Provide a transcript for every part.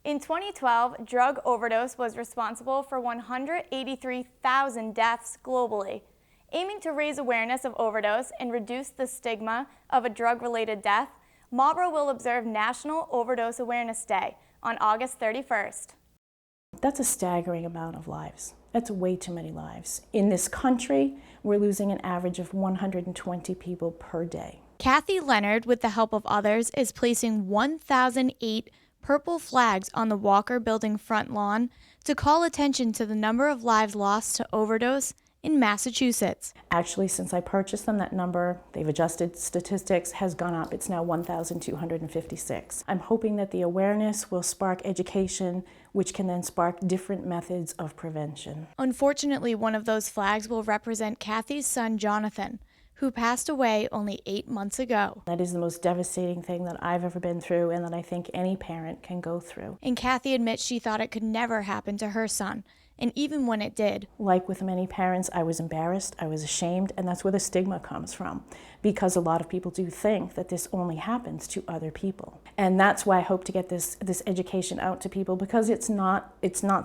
In 2012, drug overdose was responsible for 183,000 deaths globally. Aiming to raise awareness of overdose and reduce the stigma of a drug-related death, Marlborough will observe National Overdose Awareness Day on August 31st. That's a staggering amount of lives. That's way too many lives. In this country, we're losing an average of 120 people per day. Kathy Leonard, with the help of others, is placing 1,008 purple flags on the Walker Building front lawn to call attention to the number of lives lost to overdose in Massachusetts. Actually, since I purchased them, that number, they've adjusted statistics, has gone up. It's now 1,256. I'm hoping that the awareness will spark education, which can then spark different methods of prevention. Unfortunately, one of those flags will represent Kathy's son, Jonathan, who passed away only 8 months ago. That is the most devastating thing that I've ever been through and that I think any parent can go through. And Kathy admits she thought it could never happen to her son. And even when it did. Like with many parents, I was embarrassed, I was ashamed, and that's where the stigma comes from. Because a lot of people do think that this only happens to other people. And that's why I hope to get this education out to people, because it's not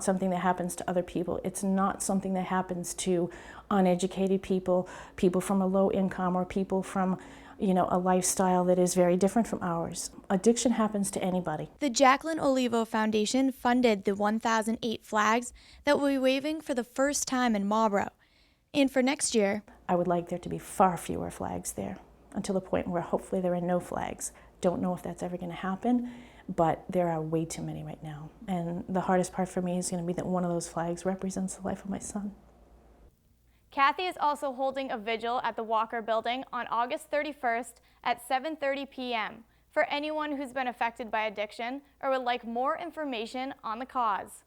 something that happens to other people. It's not something that happens to uneducated people, people from a low income, or people from a lifestyle that is very different from ours. Addiction happens to anybody. The Jacqueline Olivo Foundation funded the 1,008 flags that will be waving for the first time in Marlborough. And for next year, I would like there to be far fewer flags there, until the point where hopefully there are no flags. Don't know if that's ever going to happen, but there are way too many right now. And the hardest part for me is going to be that one of those flags represents the life of my son. Kathy is also holding a vigil at the Walker Building on August 31st at 7:30 p.m. for anyone who's been affected by addiction or would like more information on the cause.